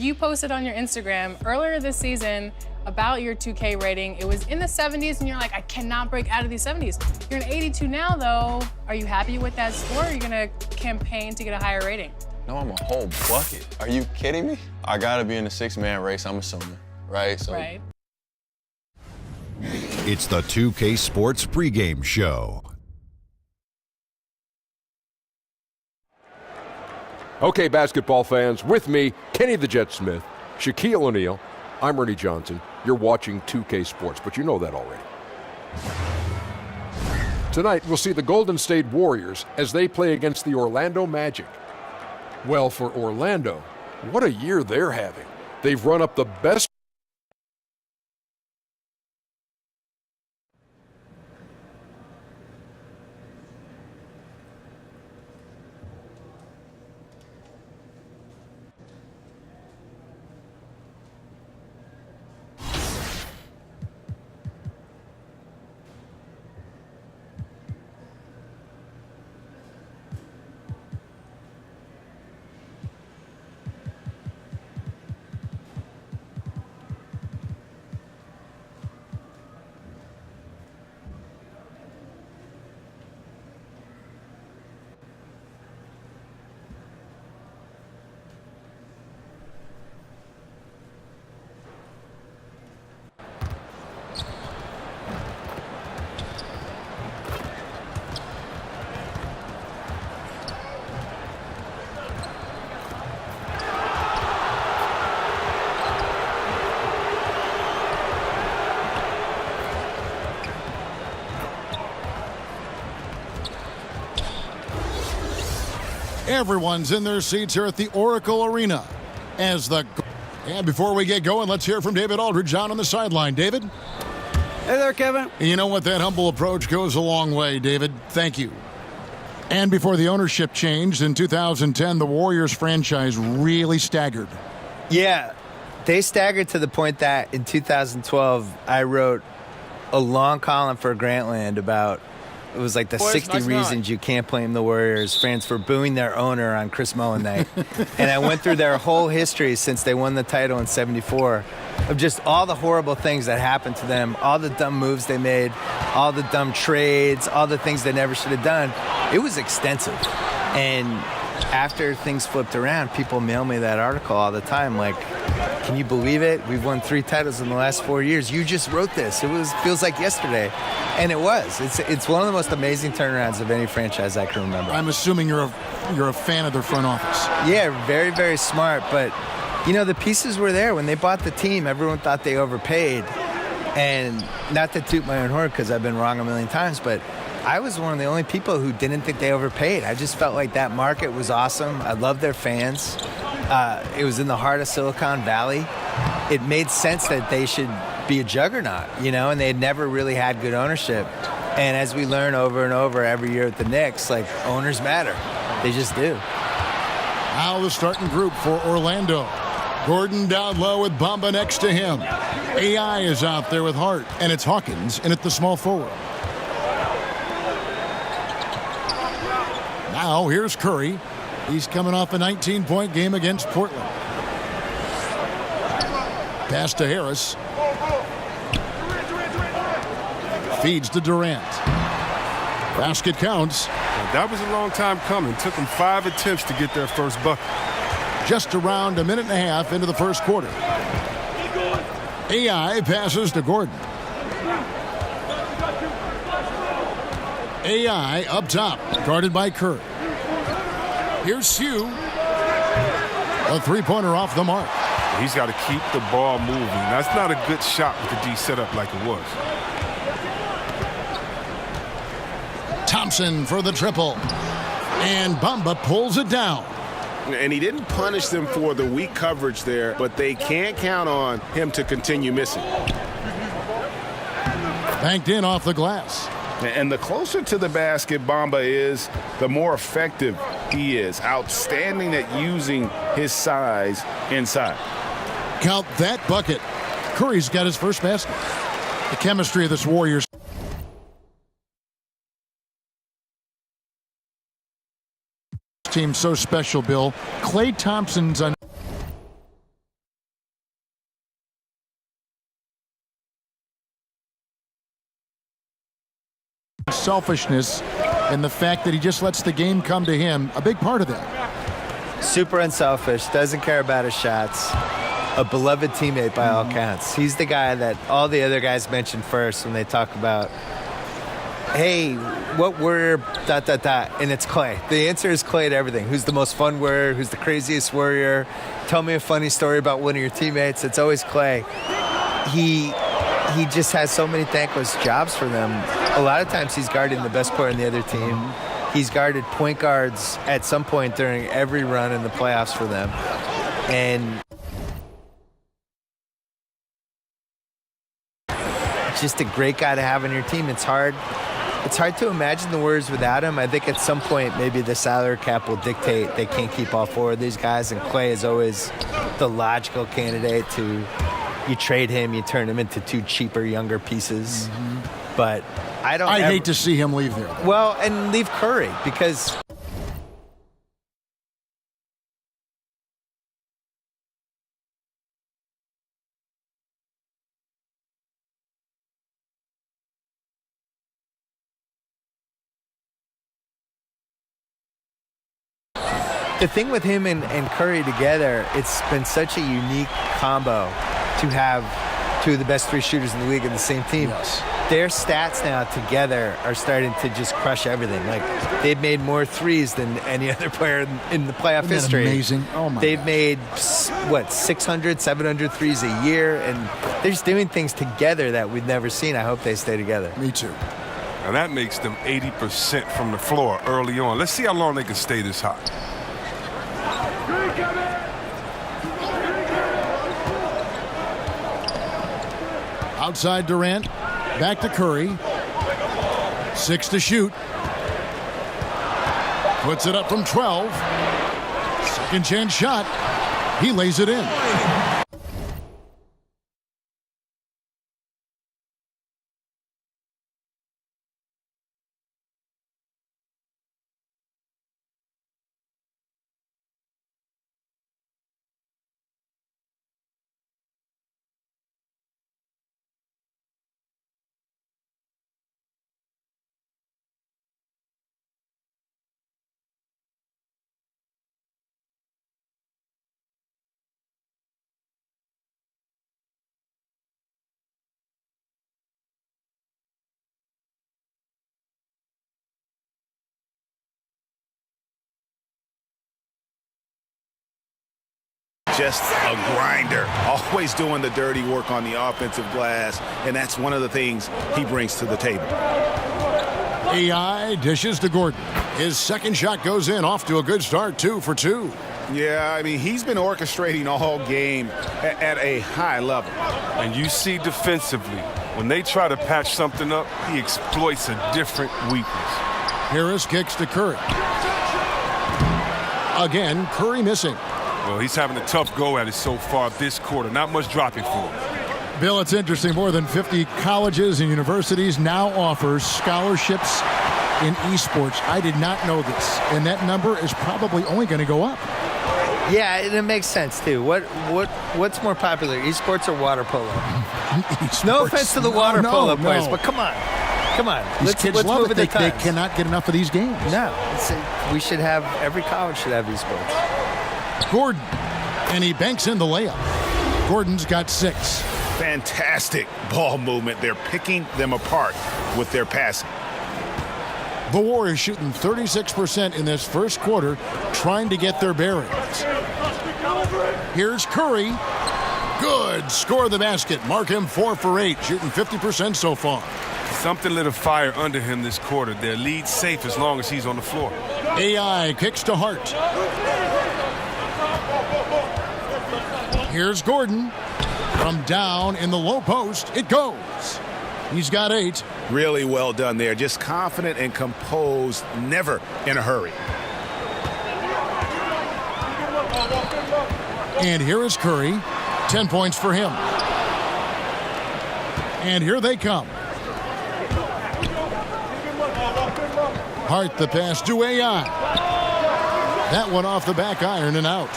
you posted on your Instagram earlier this season about your 2K rating. It was in the 70s, and you're like, I cannot break out of these 70s. You're an 82 now, though. Are you happy with that score, or are you gonna campaign to get a higher rating? No, I'm a whole bucket. Are you kidding me? I gotta be in the 6-man race, I'm assuming, right? Right. It's the 2K Sports pregame show. Okay, basketball fans, with me, Kenny the Jet Smith, Shaquille O'Neal, I'm Ernie Johnson. You're watching 2K Sports, but you know that already. Tonight, we'll see the Golden State Warriors as they play against the Orlando Magic. Well, for Orlando, what a year they're having. They've run up the best. Everyone's in their seats here at the Oracle Arena. And before we get going, let's hear from David Aldridge out on the sideline. David? Hey there, Kevin. You know what? That humble approach goes a long way, David. Thank you. And before the ownership changed in 2010, the Warriors franchise really staggered. Yeah, they staggered to the point that in 2012, I wrote a long column for Grantland about, it was like the 60 reasons you can't blame the Warriors fans for booing their owner on Chris Mullin night. And I went through their whole history since they won the title in '74 of just all the horrible things that happened to them, all the dumb moves they made, all the dumb trades, all the things they never should have done. It was extensive. And after things flipped around, people mail me that article all the time like, can you believe it? We've won 3 titles in the last 4 years. You just wrote this. Feels like yesterday. And it was. It's one of the most amazing turnarounds of any franchise I can remember. I'm assuming you're a fan of their front office. Yeah, very, very smart. But, you know, the pieces were there. When they bought the team, everyone thought they overpaid. And not to toot my own horn because I've been wrong a million times, but I was one of the only people who didn't think they overpaid. I just felt like that market was awesome. I loved their fans. It was in the heart of Silicon Valley. It made sense that they should be a juggernaut, you know, and they had never really had good ownership. And as we learn over and over every year at the Knicks, like, owners matter. They just do. Now the starting group for Orlando. Gordon down low with Bamba next to him. AI is out there with Hart, and it's Hawkins in at the small forward. Now here's Curry. He's coming off a 19-point game against Portland. Pass to Harris. Feeds to Durant. Basket counts. That was a long time coming. Took them 5 attempts to get their first bucket. Just around a minute and a half into the first quarter. AI passes to Gordon. AI up top, guarded by Kerr. Here's Hugh. A three-pointer off the mark. He's got to keep the ball moving. That's not a good shot with the D set up like it was. Thompson for the triple. And Bamba pulls it down. And he didn't punish them for the weak coverage there, but they can't count on him to continue missing. Banked in off the glass. And the closer to the basket Bamba is, the more effective he is. Outstanding at using his size inside. Count that bucket. Curry's got his first basket. The chemistry of this Warriors team so special, Bill. Klay Thompson's unselfishness and the fact that he just lets the game come to him, a big part of that. Super unselfish, doesn't care about his shots. A beloved teammate by all counts. He's the guy that all the other guys mention first when they talk about, hey, what warrior, ... and it's Clay. The answer is Clay to everything. Who's the most fun warrior? Who's the craziest warrior? Tell me a funny story about one of your teammates. It's always Clay. He just has so many thankless jobs for them. A lot of times he's guarding the best player in the other team. He's guarded point guards at some point during every run in the playoffs for them. And just a great guy to have on your team. It's hard to imagine the Warriors without him. I think at some point maybe the salary cap will dictate they can't keep all four of these guys, and Clay is always the logical candidate to, you trade him, you turn him into two cheaper, younger pieces. But I'd hate to see him leave there. Well, and leave Curry, because the thing with him and Curry together, it's been such a unique combo to have two of the best three shooters in the league in the same team. Yes. Their stats now together are starting to just crush everything. Like, they've made more threes than any other player in the playoff history. Amazing. Oh my They've gosh. made, 600, 700 threes a year, and they're just doing things together that we've never seen. I hope they stay together. Me too. And that makes them 80% from the floor early on. Let's see how long they can stay this hot. Outside Durant, back to Curry. 6 to shoot. Puts it up from 12. Second chance shot. He lays it in. Just a grinder, always doing the dirty work on the offensive glass, and that's one of the things he brings to the table. AI dishes to Gordon. His second shot goes in, off to a good start, 2 for 2. Yeah, I mean, he's been orchestrating all game at a high level. And you see defensively, when they try to patch something up, he exploits a different weakness. Harris kicks to Curry. Again, Curry missing. Well, he's having a tough go at it so far this quarter. Not much dropping for him. Bill, it's interesting. More than 50 colleges and universities now offer scholarships in esports. I did not know this, and that number is probably only going to go up. Yeah, and it makes sense too. What's more popular, esports or water polo? No offense to the water polo players, but come on. These kids love it. They times. cannot get enough of these games. No, we should have, every college should have esports. Gordon, and he banks in the layup. Gordon's got 6. Fantastic ball movement. They're picking them apart with their passing. The Warriors shooting 36% in this first quarter, trying to get their bearings. Here's Curry. Good. Score the basket. Mark him 4 for 8, shooting 50% so far. Something lit a fire under him this quarter. Their lead's safe as long as he's on the floor. AI kicks to Hart. Here's Gordon. From down in the low post, it goes. He's got 8. Really well done there. Just confident and composed, never in a hurry. And here is Curry. 10 points for him. And here they come. Hart the pass to AI. That one off the back iron and out.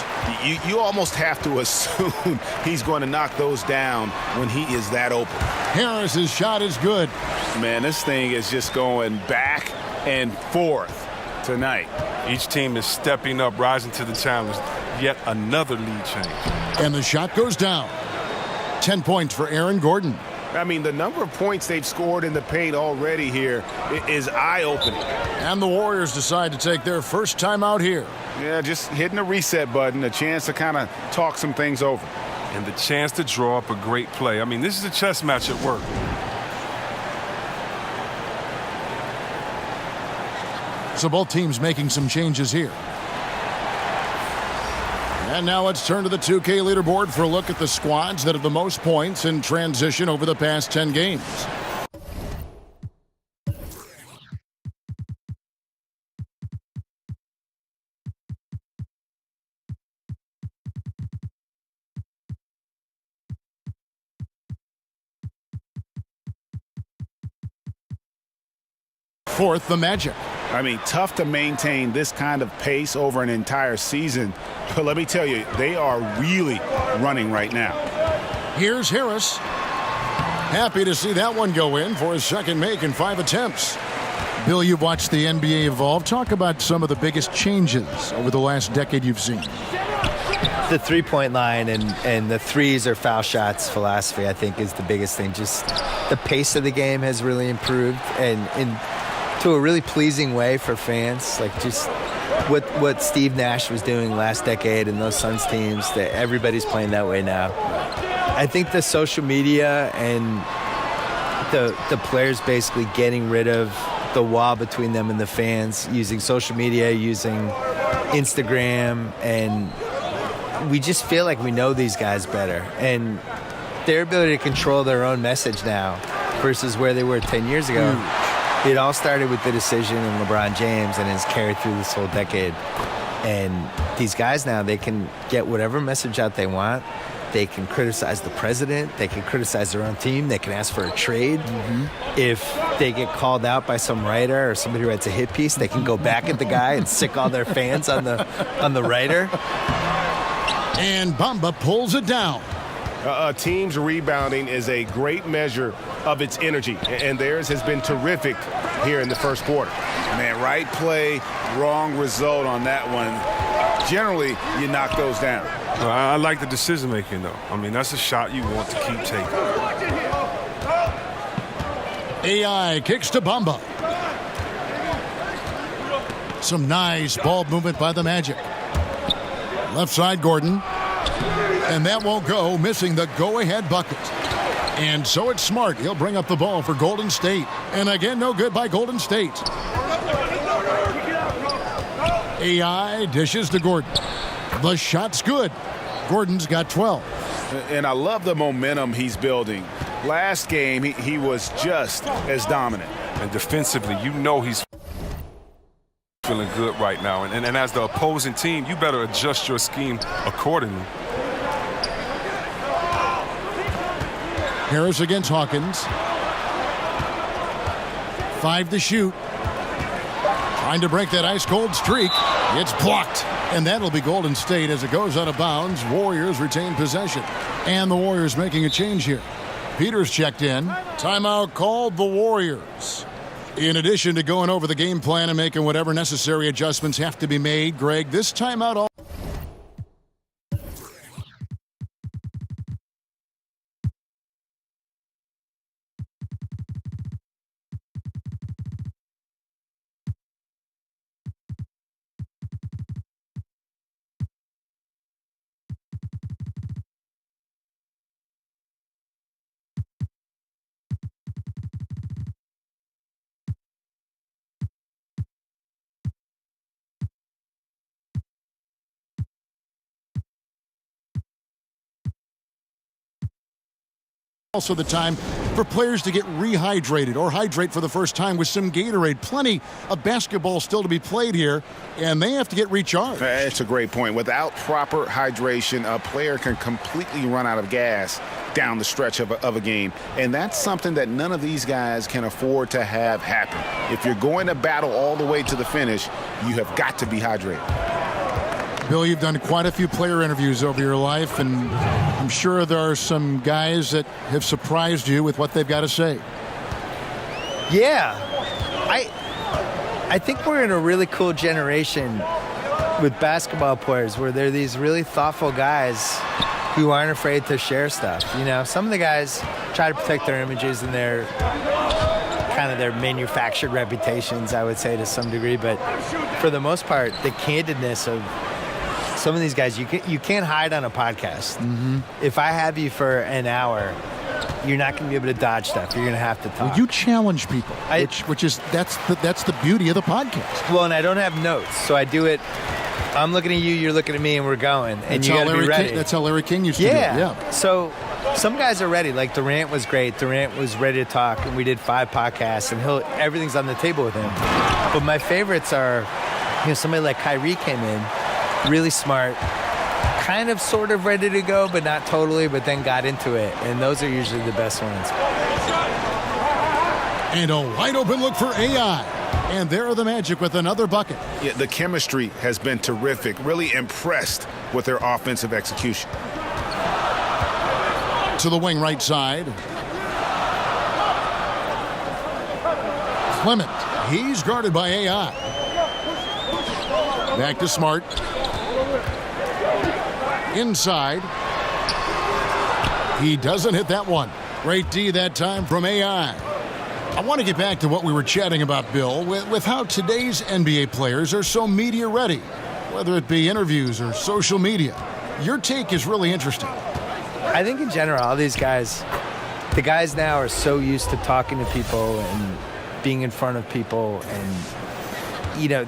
You almost have to assume he's going to knock those down when he is that open. Harris's shot is good. Man, this thing is just going back and forth tonight. Each team is stepping up, rising to the challenge. Yet another lead change. And the shot goes down. 10 points for Aaron Gordon. I mean, the number of points they've scored in the paint already here is eye-opening. And the Warriors decide to take their first time out here. Yeah, just hitting the reset button, a chance to kind of talk some things over. And the chance to draw up a great play. I mean, this is a chess match at work. So both teams making some changes here. And now let's turn to the 2K leaderboard for a look at the squads that have the most points in transition over the past 10 games. Fourth, the Magic. I mean, tough to maintain this kind of pace over an entire season. But let me tell you, they are really running right now. Here's Harris. Happy to see that one go in for his second make in 5 attempts. Bill, you've watched the NBA evolve. Talk about some of the biggest changes over the last decade you've seen. The three-point line and the threes or foul shots philosophy, I think, is the biggest thing. Just the pace of the game has really improved, and to a really pleasing way for fans. Like just what Steve Nash was doing last decade in those Suns teams, that everybody's playing that way now. I think the social media and the players basically getting rid of the wall between them and the fans, using social media, using Instagram, and we just feel like we know these guys better. And their ability to control their own message now versus where they were 10 years ago. It all started with the decision in LeBron James and has carried through this whole decade. And these guys now, they can get whatever message out they want. They can criticize the president. They can criticize their own team. They can ask for a trade. If they get called out by some writer or somebody who writes a hit piece, they can go back at the guy and sick all their fans on the writer. And Bamba pulls it down. A team's rebounding is a great measure of its energy, and theirs has been terrific here in the first quarter. Man, right play, wrong result on that one. Generally, you knock those down. I like the decision-making, though. I mean, that's a shot you want to keep taking. AI kicks to Bamba. Some nice ball movement by the Magic. Left side, Gordon. And that won't go, missing the go-ahead bucket. And so it's Smart. He'll bring up the ball for Golden State. And again, no good by Golden State. AI dishes to Gordon. The shot's good. Gordon's got 12. And I love the momentum he's building. Last game, he was just as dominant. And defensively, you know he's feeling good right now. And as the opposing team, you better adjust your scheme accordingly. Harris against Hawkins. 5 to shoot. Trying to break that ice-cold streak. It's blocked. And that'll be Golden State as it goes out of bounds. Warriors retain possession. And the Warriors making a change here. Peters checked in. Timeout called the Warriors. In addition to going over the game plan and making whatever necessary adjustments have to be made, Greg, this timeout also the time for players to get rehydrated or hydrate for the first time with some Gatorade. Plenty of basketball still to be played here, and they have to get recharged. That's a great point. Without proper hydration, a player can completely run out of gas down the stretch of a game, and that's something that none of these guys can afford to have happen. If you're going to battle all the way to the finish, you have got to be hydrated. Bill, you've done quite a few player interviews over your life, and I'm sure there are some guys that have surprised you with what they've got to say. Yeah. I think we're in a really cool generation with basketball players where they're these really thoughtful guys who aren't afraid to share stuff. You know, some of the guys try to protect their images and their kind of their manufactured reputations, I would say, to some degree. But for the most part, the candidness of some of these guys, you can't hide on a podcast. Mm-hmm. If I have you for an hour, you're not going to be able to dodge stuff. You're going to have to talk. Well, you challenge people, which is that's the beauty of the podcast. Well, and I don't have notes, so I do it. I'm looking at you, you're looking at me, and we're going. And you got to be ready. That's how Larry King used to do it. Yeah. So some guys are ready. Like Durant was great. Durant was ready to talk, and we did 5 podcasts, and everything's on the table with him. But my favorites are, somebody like Kyrie came in, really smart, kind of sort of ready to go, but not totally, but then got into it. And those are usually the best ones. And a wide open look for AI. And there are the Magic with another bucket. Yeah, the chemistry has been terrific. Really impressed with their offensive execution. To the wing right side. Clement. He's guarded by AI. Back to Smart. Inside. He doesn't hit that one. Great D that time from AI. I want to get back to what we were chatting about, Bill, with how today's NBA players are so media ready, whether it be interviews or social media. Your take is really interesting. I think in general, all these guys, the guys now are so used to talking to people and being in front of people, and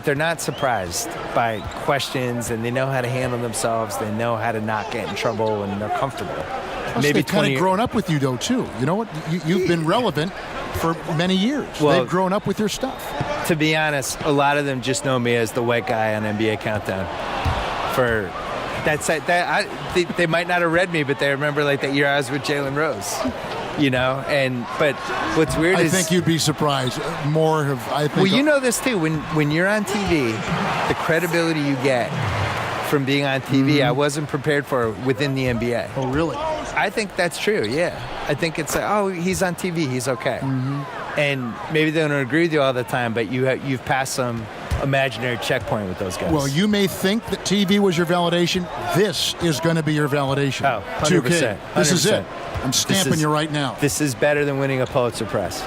they're not surprised by questions, and they know how to handle themselves. They know how to not get in trouble, and they're comfortable. Plus, maybe they've kind of grown up with you, though, too. You know what? You've been relevant for many years. Well, they've grown up with your stuff. To be honest, a lot of them just know me as the white guy on NBA Countdown. They might not have read me, but they remember like that year I was with Jalen Rose. But what's weird is I think you'd be surprised. Well, you know this too. When you're on TV, the credibility you get from being on TV, I wasn't prepared for within the NBA. Oh, really? I think that's true, yeah. I think it's like, he's on TV, he's okay. Mm-hmm. And maybe they don't agree with you all the time, but you've passed some imaginary checkpoint with those guys. Well, you may think that TV was your validation. This is going to be your validation. Oh, 100%. 2K. This is it. I'm stamping you right now. This is better than winning a Pulitzer Prize.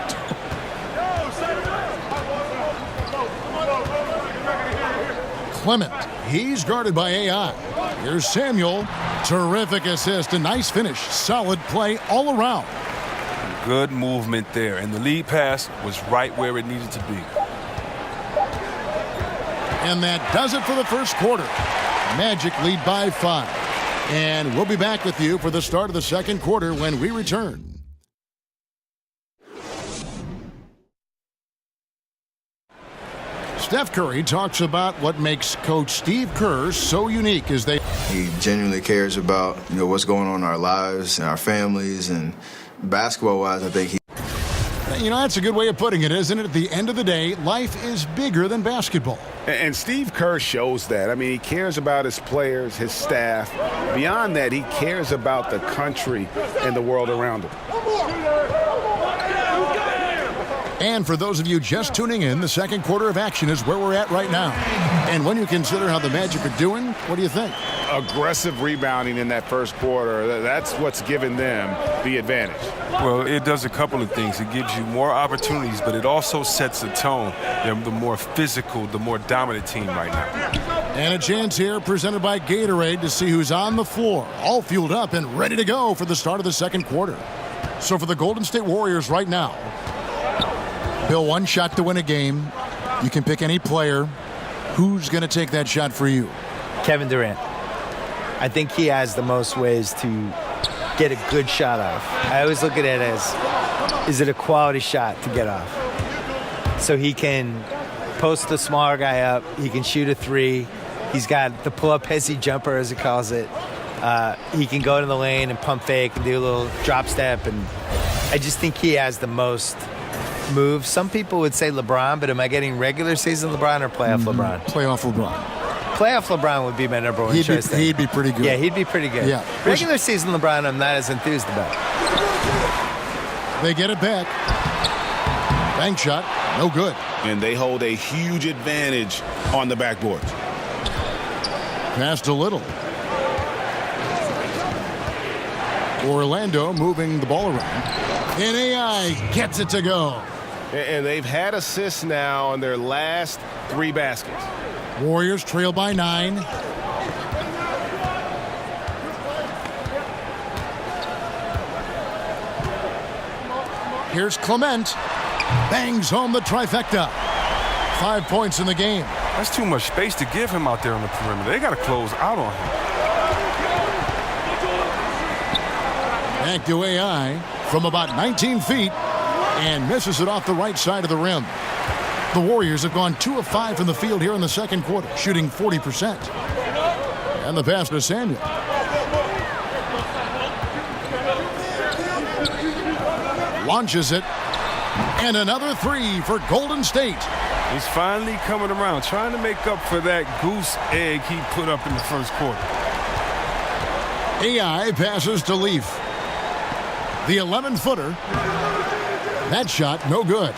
Clement. He's guarded by AI. Here's Samuel. Terrific assist. A nice finish. Solid play all around. Good movement there. And the lead pass was right where it needed to be. And that does it for the first quarter. Magic lead by 5. And we'll be back with you for the start of the second quarter when we return. Steph Curry talks about what makes Coach Steve Kerr so unique as He genuinely cares about, what's going on in our lives and our families, and basketball-wise, I think that's a good way of putting it, isn't it? At the end of the day, life is bigger than basketball. And Steve Kerr shows that. I mean, he cares about his players, his staff. Beyond that, he cares about the country and the world around him. And for those of you just tuning in, the second quarter of action is where we're at right now. And when you consider how the Magic are doing, what do you think? Aggressive rebounding in that first quarter, that's what's given them the advantage. Well, it does a couple of things. It gives you more opportunities, but it also sets a tone. They're the more physical, the more dominant team right now. And a chance here presented by Gatorade to see who's on the floor, all fueled up and ready to go for the start of the second quarter. So for the Golden State Warriors right now, Bill, one shot to win a game. You can pick any player. Who's going to take that shot for you? Kevin Durant. I think he has the most ways to get a good shot off. I always look at it as, is it a quality shot to get off? So he can post the smaller guy up. He can shoot a 3. He's got the pull-up hezzy jumper, as he calls it. He can go to the lane and pump fake and do a little drop step. And I just think he has the most moves. Some people would say LeBron, but am I getting regular season LeBron or playoff LeBron? Playoff LeBron. Playoff LeBron would be my number one choice. He'd be pretty good. Yeah, he'd be pretty good. Yeah. Regular season LeBron, I'm not as enthused about. They get it back. Bank shot, no good. And they hold a huge advantage on the backboards. Passed a little. Orlando moving the ball around. And AI gets it to go. And they've had assists now on their last 3 baskets. Warriors trail by 9. Here's Clement. Bangs home the trifecta. 5 points in the game. That's too much space to give him out there on the perimeter. They got to close out on him. Back to AI from about 19 feet and misses it off the right side of the rim. The Warriors have gone 2 of 5 from the field here in the second quarter, shooting 40%. And the pass to Samuel. Launches it. And another 3 for Golden State. He's finally coming around, trying to make up for that goose egg he put up in the first quarter. AI passes to Leaf. The 11-footer. That shot, no good.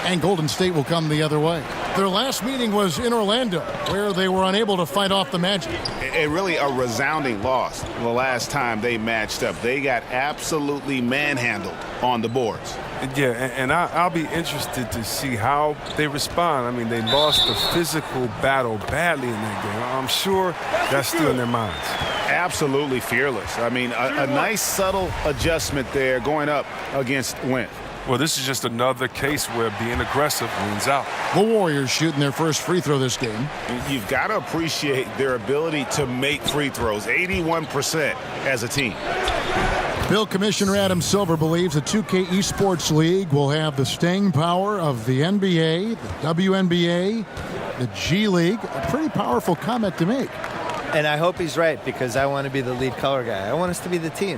And Golden State will come the other way. Their last meeting was in Orlando, where they were unable to fight off the Magic. Really a resounding loss the last time they matched up. They got absolutely manhandled on the boards. Yeah, and I'll be interested to see how they respond. I mean, they lost the physical battle badly in that game. I'm sure that's still in their minds. Absolutely fearless. I mean, a nice subtle adjustment there going up against Wentz. Well, this is just another case where being aggressive wins out. The Warriors shooting their first free throw this game. You've got to appreciate their ability to make free throws, 81% as a team. Bill Commissioner Adam Silver believes the 2K Esports League will have the staying power of the NBA, the WNBA, the G League. A pretty powerful comment to make. And I hope he's right, because I want to be the lead color guy. I want us to be the team.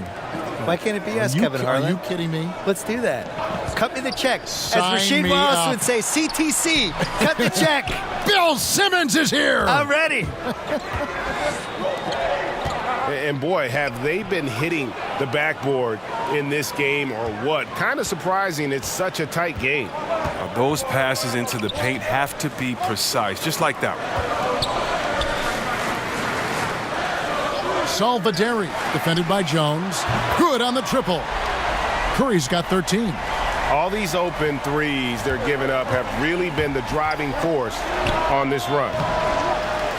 Why can't it be us, Kevin Harlan? Are you kidding me? Let's do that. Cut me the check. Sign As Rasheed me Wallace up. would say, CTC, cut the check. Bill Simmons is here. I'm ready. And boy, have they been hitting the backboard in this game or what? Kind of surprising it's such a tight game. Those passes into the paint have to be precise, just like that one. Salvaderi, defended by Jones. Good on the triple. Curry's got 13. All these open threes they're giving up have really been the driving force on this run.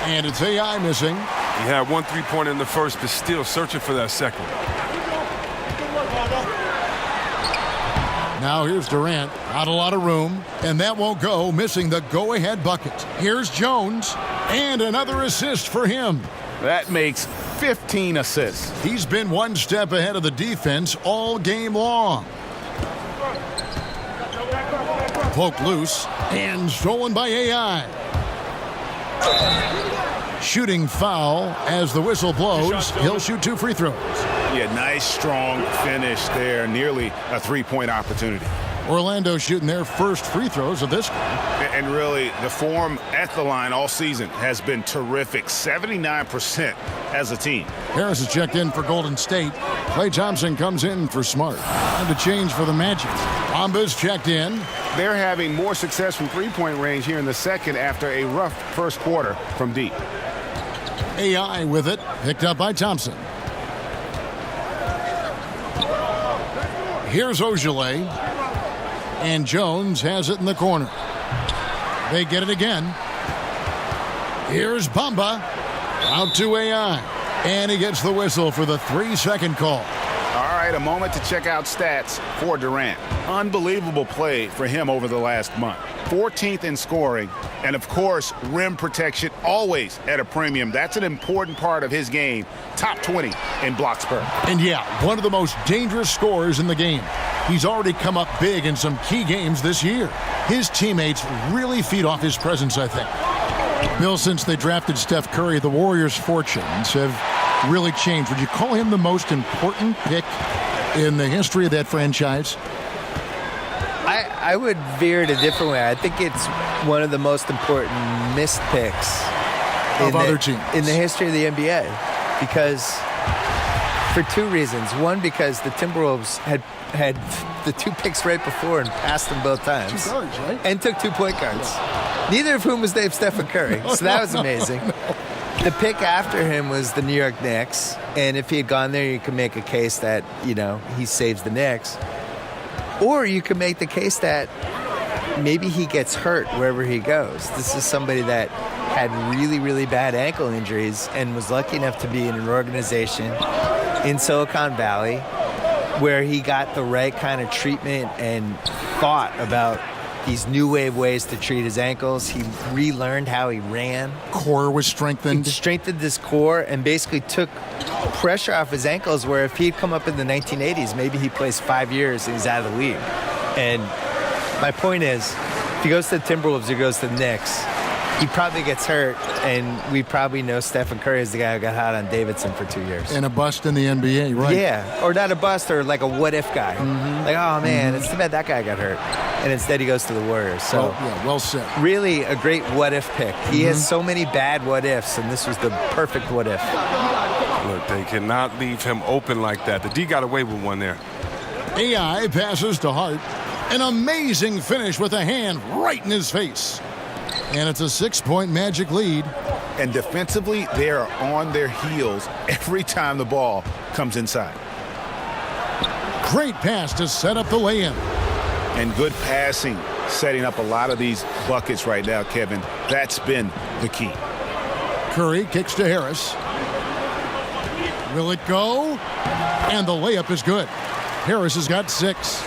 And it's AI missing. He had 1 3-pointer in the first, but still searching for that second. Now here's Durant. Not a lot of room. And that won't go, missing the go-ahead bucket. Here's Jones. And another assist for him. That makes 15 assists. He's been one step ahead of the defense all game long. Poked loose and stolen by AI. Shooting foul as the whistle blows. He'll shoot 2 free throws. Yeah, nice strong finish there. Nearly a 3-point opportunity. Orlando shooting their first free throws of this game. And really, the form at the line all season has been terrific. 79% as a team. Harris has checked in for Golden State. Klay Thompson comes in for Smart. And to change for the Magic. Bomba's checked in. They're having more success from three-point range here in the second after a rough first quarter from deep. AI with it. Picked up by Thompson. Here's Ojale. And Jones has it in the corner. They get it again. Here's Bamba. Out to AI. And he gets the whistle for the 3-second call. All right, a moment to check out stats for Durant. Unbelievable play for him over the last month. 14th in scoring, and of course, rim protection always at a premium. That's an important part of his game. Top 20 in blocks per. And yeah, one of the most dangerous scorers in the game. He's already come up big in some key games this year. His teammates really feed off his presence, I think. Bill, since they drafted Steph Curry, the Warriors' fortunes have really changed. Would you call him the most important pick in the history of that franchise? I would veer it a different way. I think it's one of the most important missed picks of other teams. In the history of the NBA. Because, for two reasons. One, because the Timberwolves had the 2 picks right before and passed them both times. 2 guards, right? And took 2 point guards. Neither of whom was named Stephen Curry. So that was amazing. The pick after him was the New York Knicks. And if he had gone there, you could make a case that, he saves the Knicks. Or you could make the case that maybe he gets hurt wherever he goes. This is somebody that had really, really bad ankle injuries and was lucky enough to be in an organization in Silicon Valley where he got the right kind of treatment and thought about these new wave ways to treat his ankles. He relearned how he ran. Core was strengthened. He strengthened his core and basically took pressure off his ankles where if he'd come up in the 1980s, maybe he plays 5 years and he's out of the league. And my point is, if he goes to the Timberwolves or goes to the Knicks, he probably gets hurt, and we probably know Stephen Curry is the guy who got hot on Davidson for 2 years. And a bust in the NBA, right? Yeah, or not a bust, or like a what-if guy. Like, oh, man, it's too bad that guy got hurt. And instead he goes to the Warriors. So well said. Really a great what-if pick. He has so many bad what-ifs, and this was the perfect what-if. Look, they cannot leave him open like that. The D got away with one there. AI passes to Hart. An amazing finish with a hand right in his face. And it's a 6-point Magic lead. And defensively, they are on their heels every time the ball comes inside. Great pass to set up the lay-in. And good passing, setting up a lot of these buckets right now, Kevin. That's been the key. Curry kicks to Harris. Will it go? And the layup is good. Harris has got 6.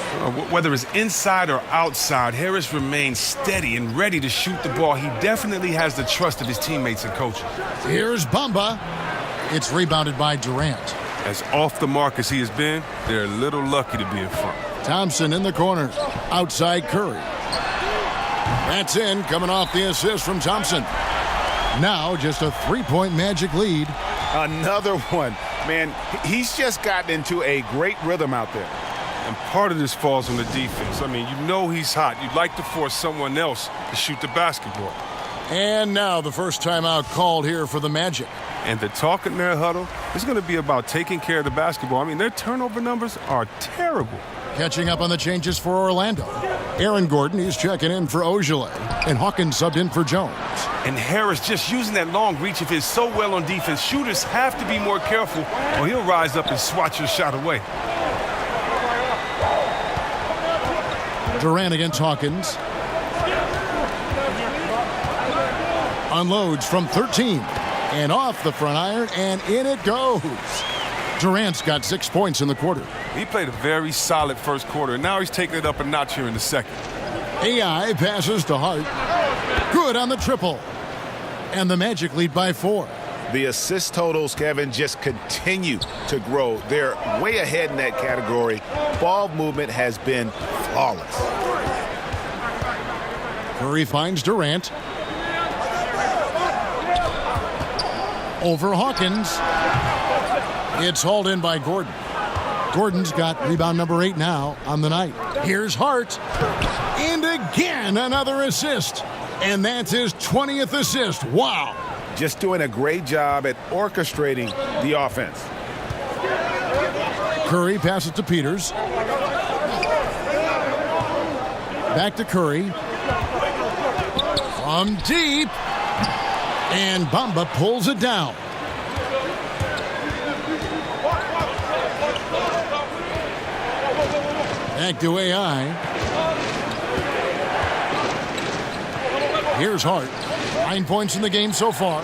Whether it's inside or outside, Harris remains steady and ready to shoot the ball. He definitely has the trust of his teammates and coaches. Here's Bamba. It's rebounded by Durant. As off the mark as he has been, they're a little lucky to be in front. Thompson in the corner. Outside Curry. That's in, coming off the assist from Thompson. Now just a 3-point Magic lead. Another one. Man, he's just gotten into a great rhythm out there. And part of this falls on the defense. I mean, he's hot. You'd like to force someone else to shoot the basketball. And now the first timeout called here for the Magic. And the talk in their huddle is going to be about taking care of the basketball. I mean, their turnover numbers are terrible. Catching up on the changes for Orlando. Aaron Gordon, he's checking in for Ojale. And Hawkins subbed in for Jones. And Harris just using that long reach of his so well on defense. Shooters have to be more careful or he'll rise up and swat your shot away. Durant against Hawkins. Unloads from 13. And off the front iron, and in it goes. Durant's got 6 points in the quarter. He played a very solid first quarter, and now he's taking it up a notch here in the second. AI passes to Hart. Good on the triple. And the Magic lead by 4. The assist totals, Kevin, just continue to grow. They're way ahead in that category. Ball movement has been flawless. Curry finds Durant. Over Hawkins. It's hauled in by Gordon. Gordon's got rebound number 8 now on the night. Here's Hart. And again, another assist. And that's his 20th assist. Wow. Just doing a great job at orchestrating the offense. Curry passes to Peters. Back to Curry. From deep. And Bamba pulls it down. Back to AI. Here's Hart. 9 points in the game so far.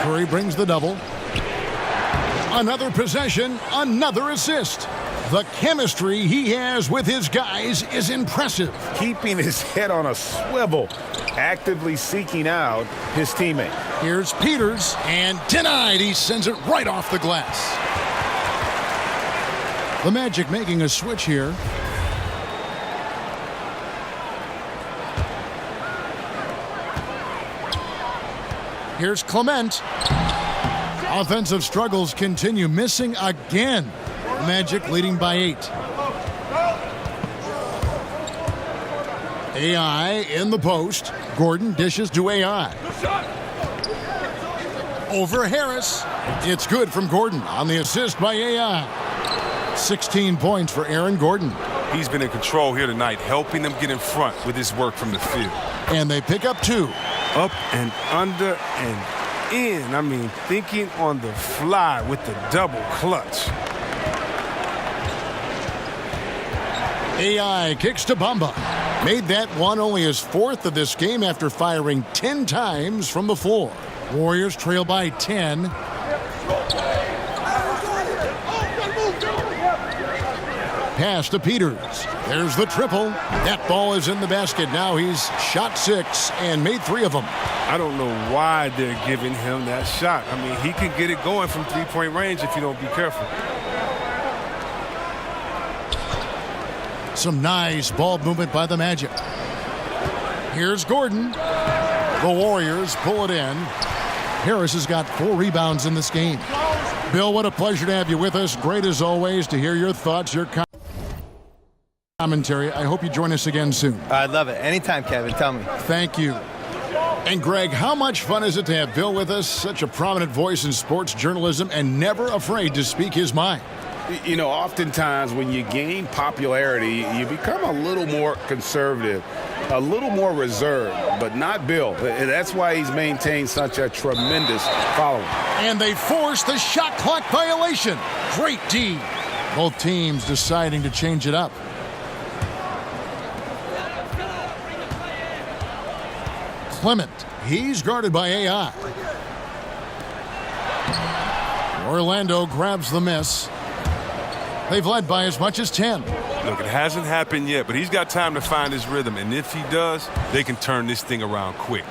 Curry brings the double. Another possession, another assist. The chemistry he has with his guys is impressive. Keeping his head on a swivel, actively seeking out his teammate. Here's Peters, and denied. He sends it right off the glass. The Magic making a switch here. Here's Clement. Offensive struggles continue, missing again. Magic leading by 8. AI in the post. Gordon dishes to AI. over Harris. It's good from Gordon on the assist by AI. 16 points for Aaron Gordon. He's been in control here tonight, helping them get in front with his work from the field. And they pick up 2. Up and under and in. I mean, thinking on the fly with the double clutch. AI kicks to Bamba. Made that one only his 4th of this game after firing 10 times from the floor. Warriors trail by 10. Pass to Peters. There's the triple. That ball is in the basket. Now he's shot 6 and made 3 of them. I don't know why they're giving him that shot. I mean, he can get it going from three-point range if you don't be careful. Some nice ball movement by the Magic. Here's Gordon. The Warriors pull it in. Harris has got 4 rebounds in this game. Bill, what a pleasure to have you with us. Great as always to hear your thoughts, your commentary. I hope you join us again soon. I'd love it. Anytime, Kevin. Tell me. Thank you. And Greg, how much fun is it to have Bill with us? Such a prominent voice in sports journalism and never afraid to speak his mind. You know, oftentimes when you gain popularity, you become a little more conservative, a little more reserved, but not Bill. And that's why he's maintained such a tremendous following. And they force the shot clock violation. Great D. Both teams deciding to change it up. Clement, he's guarded by AI. Orlando grabs the miss. They've led by as much as 10. Look, it hasn't happened yet, but he's got time to find his rhythm. And if he does, they can turn this thing around quick.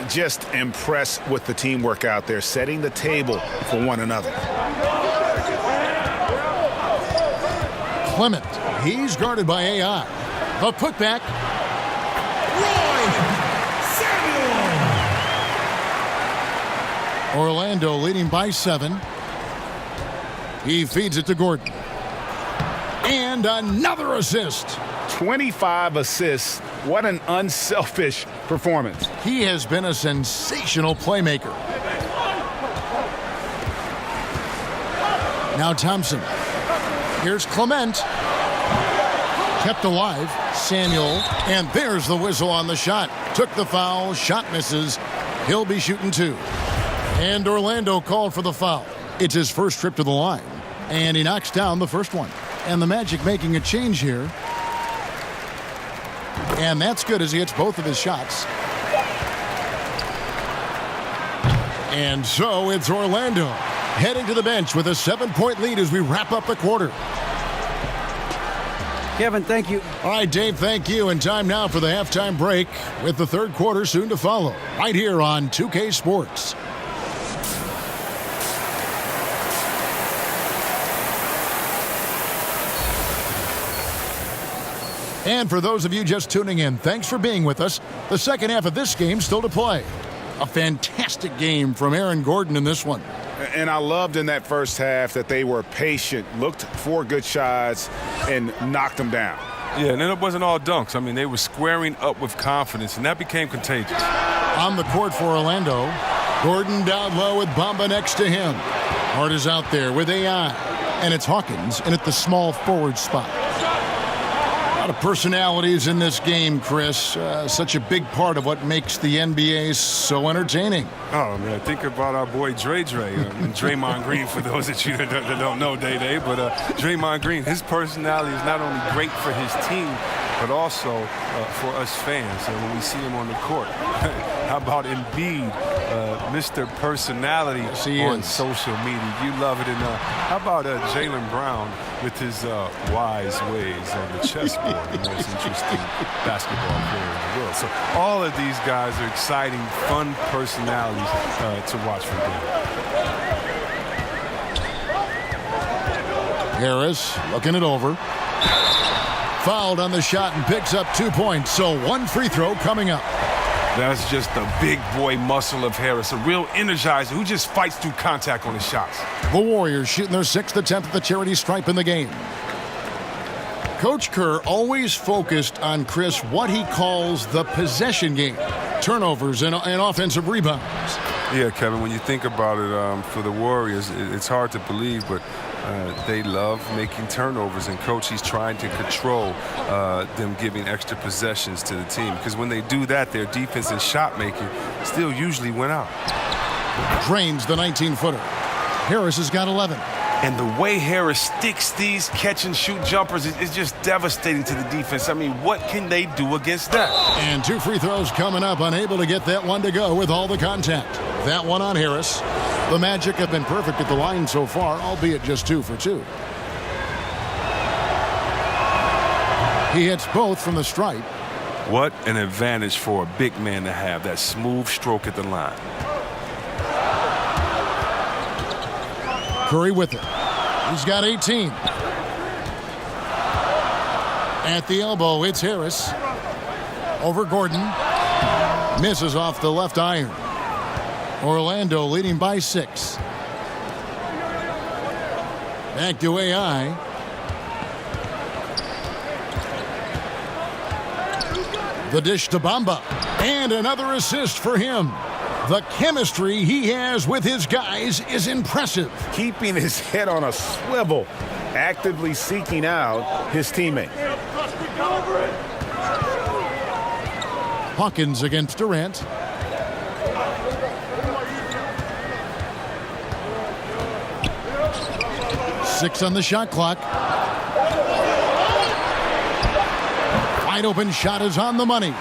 Just impressed with the teamwork out there, setting the table for one another. Clement, he's guarded by AI. The putback. Orlando leading by 7. He feeds it to Gordon. And another assist. 25 assists. What an unselfish performance. He has been a sensational playmaker. Now Thompson. Here's Clement. Kept alive. Samuel. And there's the whistle on the shot. Took the foul. Shot misses. He'll be shooting 2. And Orlando called for the foul. It's his first trip to the line. And he knocks down the first one. And the Magic making a change here. And that's good as he hits both of his shots. And so it's Orlando heading to the bench with a 7-point lead as we wrap up the quarter. Kevin, thank you. All right, Dave, thank you. And time now for the halftime break with the third quarter soon to follow. Right here on 2K Sports. And for those of you just tuning in, thanks for being with us. The second half of this game still to play. A fantastic game from Aaron Gordon in this one. And I loved in that first half that they were patient, looked for good shots, and knocked them down. Yeah, and then it wasn't all dunks. I mean, they were squaring up with confidence, and that became contagious. On the court for Orlando, Gordon down low with Bamba next to him. Hart is out there with AI, and it's Hawkins in at the small forward spot. A lot of personalities in this game, Chris. Such a big part of what makes the NBA so entertaining. Oh, man, think about our boy Dre. And Draymond Green, for those of you that don't know Day, but Draymond Green, his personality is not only great for his team, but also for us fans when we see him on the court. How about Embiid, Mr. Personality on social media? You love it. And how about Jaylen Brown with his wise ways on the chessboard, the most interesting basketball player in the world. So all of these guys are exciting, fun personalities to watch from them. Harris looking it over. Fouled on the shot and picks up 2 points. So one free throw coming up. That's just the big boy muscle of Harris, a real energizer who just fights through contact on his shots. The Warriors shooting their 6th attempt at the charity stripe in the game. Coach Kerr always focused on, Chris, what he calls the possession game. Turnovers and offensive rebounds. Yeah, Kevin, when you think about it, for the Warriors, it's hard to believe, but they love making turnovers, and Coach, he's trying to control them giving extra possessions to the team, because when they do that, their defense and shot making still usually win out. Drains the 19-footer. Harris has got 11. And the way Harris sticks these catch-and-shoot jumpers is just devastating to the defense. I mean, what can they do against that? And 2 free throws coming up, unable to get that one to go with all the contact. That one on Harris. The Magic have been perfect at the line so far, albeit just 2 for 2. He hits both from the stripe. What an advantage for a big man to have, that smooth stroke at the line. Curry with it. He's got 18. At the elbow, it's Harris. Over Gordon. Misses off the left iron. Orlando leading by 6. Back to AI. The dish to Bamba. And another assist for him. The chemistry he has with his guys is impressive. Keeping his head on a swivel, actively seeking out his teammate. Hawkins against Durant. Six on the shot clock. Wide open shot is on the money.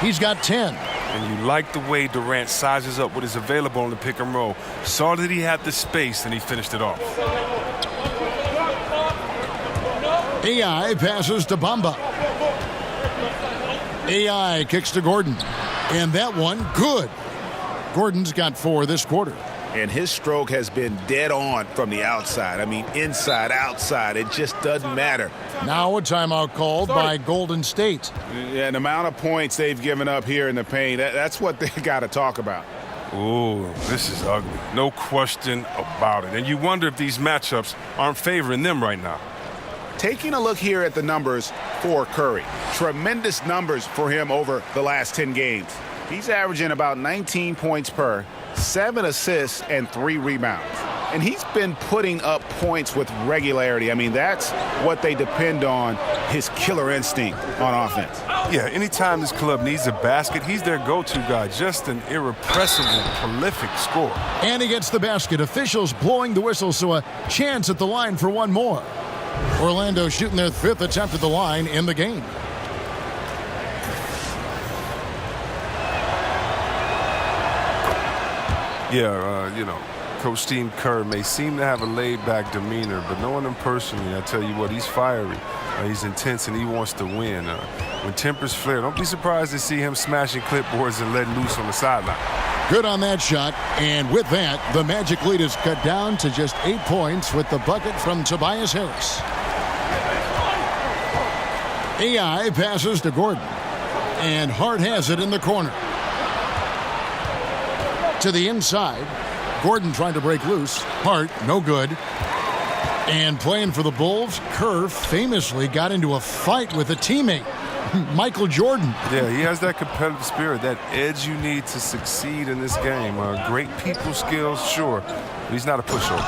He's got 10. And you like the way Durant sizes up what is available on the pick and roll. Saw that he had the space, and he finished it off. AI passes to Bamba. AI kicks to Gordon. And that one, good. Gordon's got 4 this quarter. And his stroke has been dead on from the outside. I mean, inside, outside, it just doesn't matter. Now a timeout called by Golden State. Yeah, and the amount of points they've given up here in the paint, that's what they got to talk about. Ooh, this is ugly. No question about it. And you wonder if these matchups aren't favoring them right now. Taking a look here at the numbers for Curry. Tremendous numbers for him over the last 10 games. He's averaging about 19 points per, 7 assists, and 3 rebounds. And he's been putting up points with regularity. I mean, that's what they depend on, his killer instinct on offense. Yeah, anytime this club needs a basket, he's their go-to guy. Just an irrepressible, prolific scorer. And he gets the basket. Officials blowing the whistle, so a chance at the line for one more. Orlando shooting their 5th attempt at the line in the game. Yeah, you know, Coach Steve Kerr may seem to have a laid-back demeanor, but knowing him personally, I tell you what, he's fiery. He's intense, and he wants to win. When tempers flare, don't be surprised to see him smashing clipboards and letting loose on the sideline. Good on that shot, and with that, the Magic lead is cut down to just 8 points with the bucket from Tobias Harris. AI passes to Gordon, and Hart has it in the corner. To the inside, Gordon trying to break loose. Hart, no good. And playing for the Bulls, Kerr famously got into a fight with a teammate, Michael Jordan. Yeah, he has that competitive spirit, that edge you need to succeed in this game. Great people skills, sure, but he's not a pushover.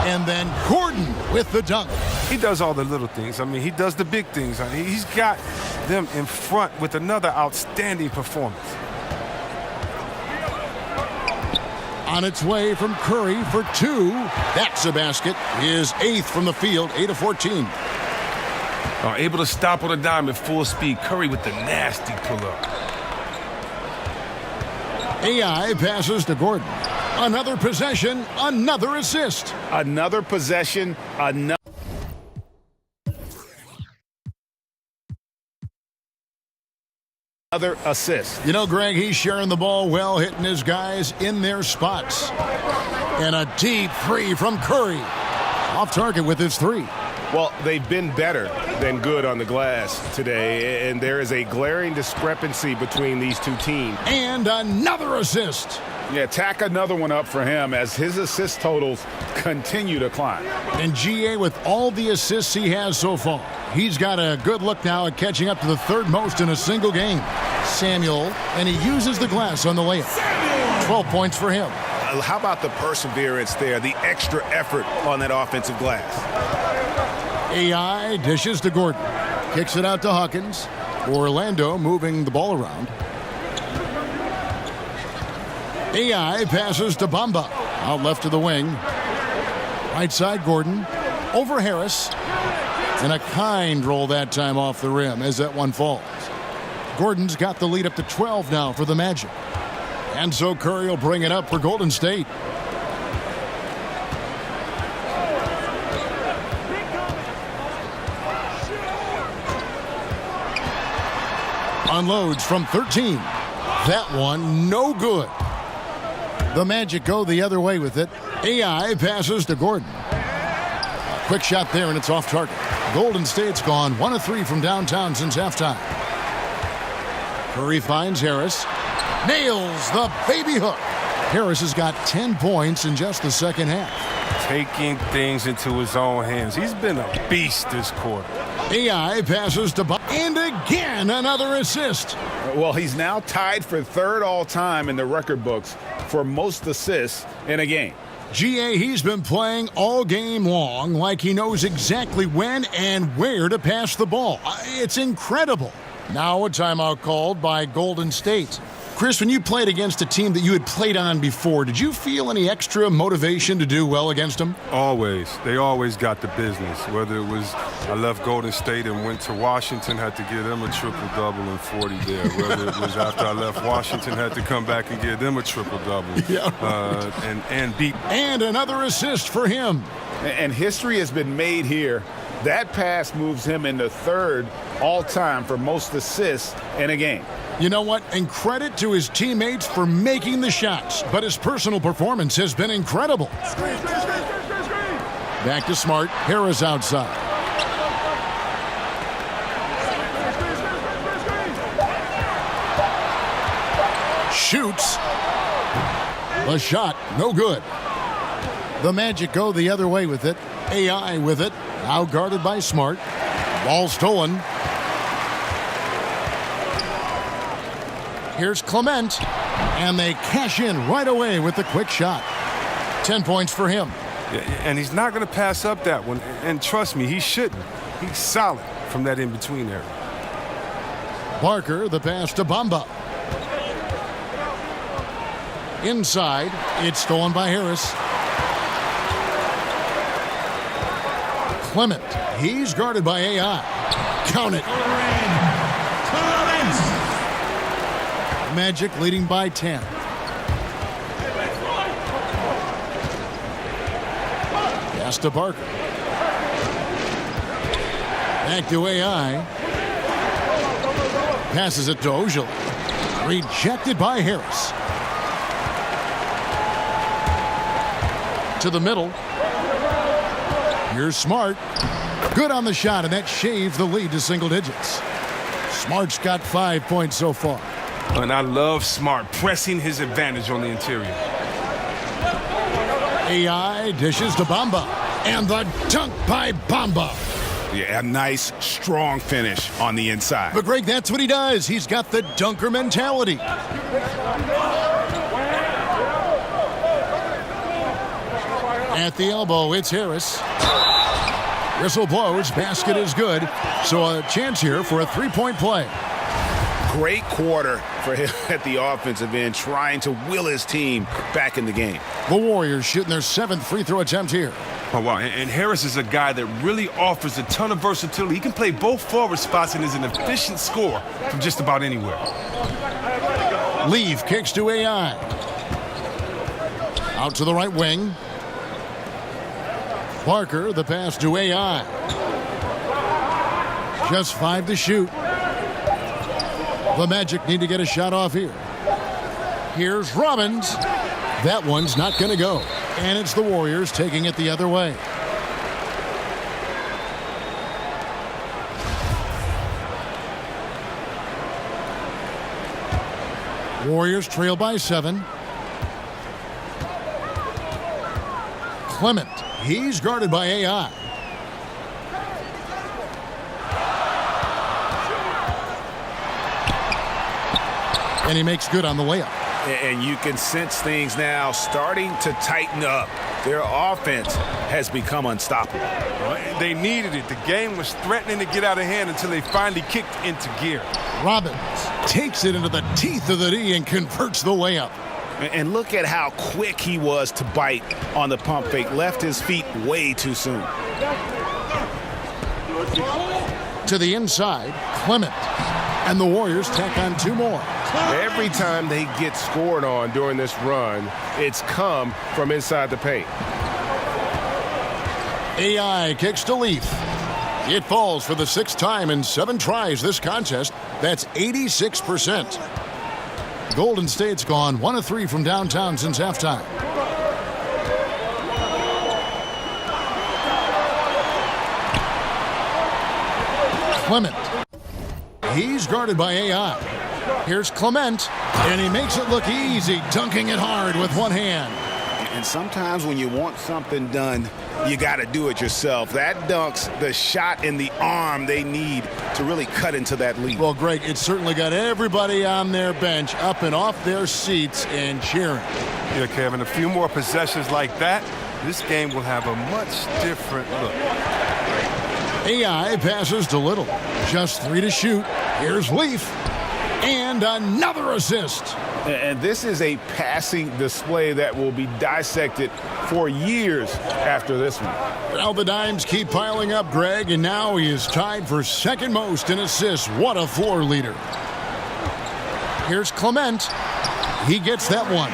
And then Gordon with the dunk. He does all the little things. I mean, he does the big things. I mean, he's got them in front with another outstanding performance. On its way from Curry for 2. That's a basket. His 8th from the field, 8 of 14. Able to stop on a dime at full speed. Curry with the nasty pull-up. AI passes to Gordon. Another possession, another assist. Another possession, another assist. You know, Greg, he's sharing the ball well, hitting his guys in their spots. And a deep 3 from Curry. Off target with his 3. Well, they've been better than good on the glass today, and there is a glaring discrepancy between these two teams. And another assist. Yeah, tack another one up for him as his assist totals continue to climb. And GA, with all the assists he has so far, he's got a good look now at catching up to the 3rd most in a single game. Samuel, and he uses the glass on the layup. 12 points for him. How about the perseverance there, the extra effort on that offensive glass? AI dishes to Gordon. Kicks it out to Hawkins. Orlando moving the ball around. AI passes to Bamba. Out left to the wing. Right side, Gordon. Over Harris. And a kind roll that time off the rim as that one falls. Gordon's got the lead up to 12 now for the Magic. And so Curry will bring it up for Golden State. Unloads from 13. That one no good. The Magic go the other way with it. AI passes to Gordon. A quick shot there and it's off target. Golden State's gone 1 of 3 from downtown since halftime. Curry finds Harris. Nails the baby hook. Harris has got 10 points in just the second half. Taking things into his own hands. He's been a beast this quarter. AI passes to Bob. And again, another assist. Well, he's now tied for third all-time in the record books for most assists in a game. GA, he's been playing all game long like he knows exactly when and where to pass the ball. It's incredible. Now a timeout called by Golden State. Chris, when you played against a team that you had played on before, did you feel any extra motivation to do well against them? Always. They always got the business. Whether it was I left Golden State and went to Washington, had to give them a triple-double and 40 there. Whether it was after I left Washington, had to come back and give them a triple-double and beat. And another assist for him. And history has been made here. That pass moves him into third all-time for most assists in a game. You know what? And credit to his teammates for making the shots, but his personal performance has been incredible. Back to Smart. Harris outside. Shoots. The shot, no good. The Magic go the other way with it. AI with it. Now guarded by Smart. Ball stolen. Here's Clement, and they cash in right away with the quick shot. 10 points for him. Yeah, and he's not going to pass up that one. And trust me, he shouldn't. He's solid from that in-between area. Barker, the pass to Bamba. Inside, it's stolen by Harris. Clement, he's guarded by AI. Count it. Magic leading by 10. Pass to Barker. Back to AI. Passes it to Ojala. Rejected by Harris. To the middle. Here's Smart. Good on the shot, and that shaved the lead to single digits. Smart's got 5 points so far. And I love Smart pressing his advantage on the interior. AI dishes to Bamba. And the dunk by Bamba. Yeah, a nice, strong finish on the inside. But Greg, that's what he does. He's got the dunker mentality. At the elbow, it's Harris. Whistle blows. Basket is good. So a chance here for a three-point play. Great quarter for him at the offensive end, trying to will his team back in the game. The Warriors shooting their 7th free throw attempt here. Oh, wow. And Harris is a guy that really offers a ton of versatility. He can play both forward spots and is an efficient scorer from just about anywhere. Leaf kicks to AI. Out to the right wing. Barker, the pass to AI. Just 5 to shoot. The Magic need to get a shot off here. Here's Robbins. That one's not going to go. And it's the Warriors taking it the other way. Warriors trail by 7. Clement. He's guarded by AI. And he makes good on the layup. And you can sense things now starting to tighten up. Their offense has become unstoppable. They needed it. The game was threatening to get out of hand until they finally kicked into gear. Robbins takes it into the teeth of the D and converts the layup. And look at how quick he was to bite on the pump fake. Left his feet way too soon. To the inside, Clement. And the Warriors tack on 2 more. Every time they get scored on during this run, it's come from inside the paint. AI kicks to Leaf. It falls for the 6th time in 7 tries this contest. That's 86%. Golden State's gone 1 of 3 from downtown since halftime. Clement. He's guarded by AI. Here's Clement, and he makes it look easy, dunking it hard with one hand. And sometimes when you want something done, you got to do it yourself. That dunks the shot in the arm they need to really cut into that lead. Well, Greg, it certainly got everybody on their bench up and off their seats and cheering. Yeah, Kevin, a few more possessions like that, this game will have a much different look. AI passes to Little. Just 3 to shoot. Here's Leaf. And another assist. And this is a passing display that will be dissected for years after this one. Well, the dimes keep piling up, Greg, and now he is tied for 2nd most in assists. What a floor leader. Here's Clement. He gets that one.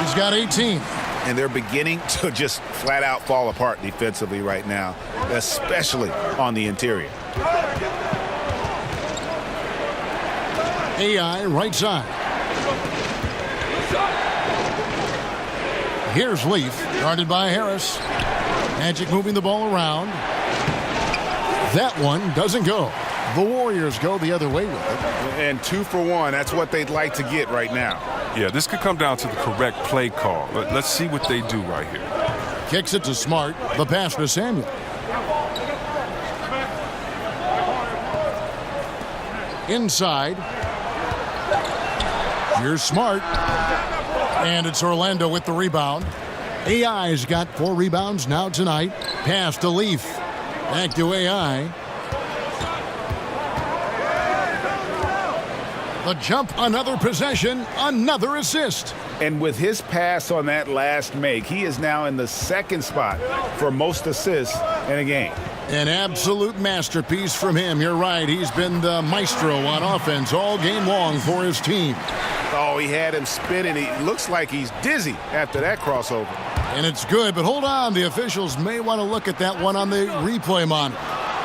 He's got 18. And they're beginning to just flat out fall apart defensively right now, especially on the interior. AI right side. Here's Leaf, guarded by Harris. Magic moving the ball around. That one doesn't go. The Warriors go the other way with it. And 2 for 1, that's what they'd like to get right now. Yeah, this could come down to the correct play call. Let's see what they do right here. Kicks it to Smart. The pass to Samuel. Inside. Here's Smart. And it's Orlando with the rebound. AI's got 4 rebounds now tonight. Pass to Leaf. Back to AI. The jump, another possession, another assist. And with his pass on that last make, he is now in the 2nd spot for most assists in a game. An absolute masterpiece from him. You're right. He's been the maestro on offense all game long for his team. Oh, he had him spinning. He looks like he's dizzy after that crossover. And it's good, but hold on. The officials may want to look at that one on the replay monitor.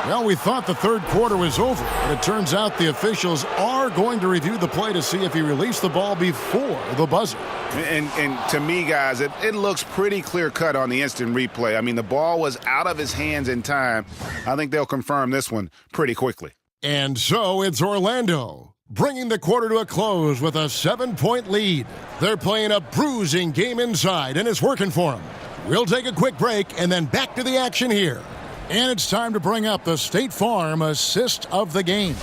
Well, we thought the 3rd quarter was over, but it turns out the officials are going to review the play to see if he released the ball before the buzzer. And to me, guys, it looks pretty clear-cut on the instant replay. I mean, the ball was out of his hands in time. I think they'll confirm this one pretty quickly. And so it's Orlando, bringing the quarter to a close with a 7-point lead. They're playing a bruising game inside, and it's working for them. We'll take a quick break and then back to the action here. And it's time to bring up the State Farm assist of the game.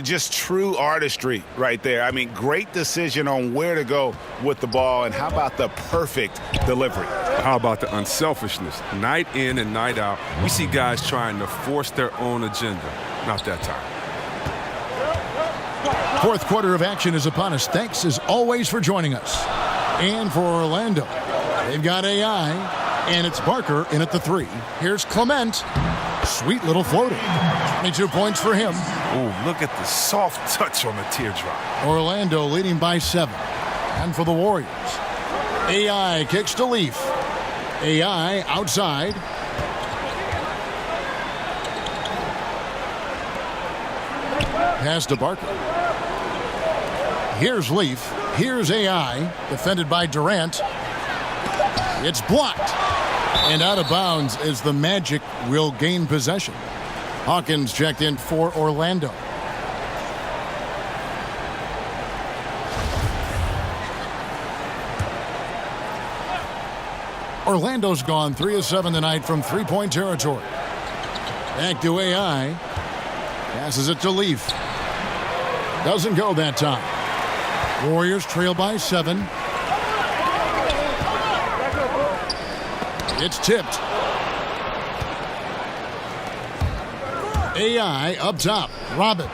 Just true artistry right there. I mean, great decision on where to go with the ball, and how about the perfect delivery? How about the unselfishness? Night in and night out, we see guys trying to force their own agenda. Not that time. 4th quarter of action is upon us. Thanks, as always, for joining us. And for Orlando, they've got AI, and it's Barker in at the 3. Here's Clement. Sweet little floater. 22 points for him. Oh, look at the soft touch on the teardrop. Orlando leading by 7. And for the Warriors, AI kicks to Leaf. AI outside. Pass to Barker. Here's Leaf. Here's AI, defended by Durant. It's blocked. And out of bounds as the Magic will gain possession. Hawkins checked in for Orlando. Orlando's gone 3 of 7 tonight from 3-point territory. Back to AI. Passes it to Leaf. Doesn't go that time. Warriors trail by 7. It's tipped. AI up top. Robbins.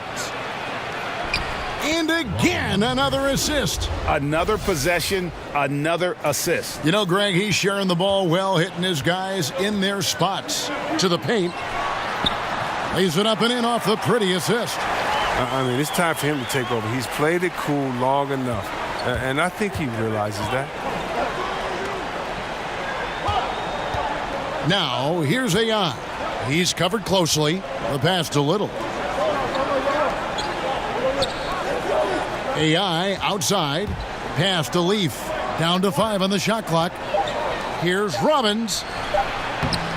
And again, another assist. Another possession, another assist. You know, Greg, he's sharing the ball well, hitting his guys in their spots. To the paint. Lays it up and in off the pretty assist. I mean, it's time for him to take over. He's played it cool long enough, and I think he realizes that. Now, here's AI. He's covered closely. The pass to Little. AI outside. Pass to Leaf. Down to 5 on the shot clock. Here's Robbins.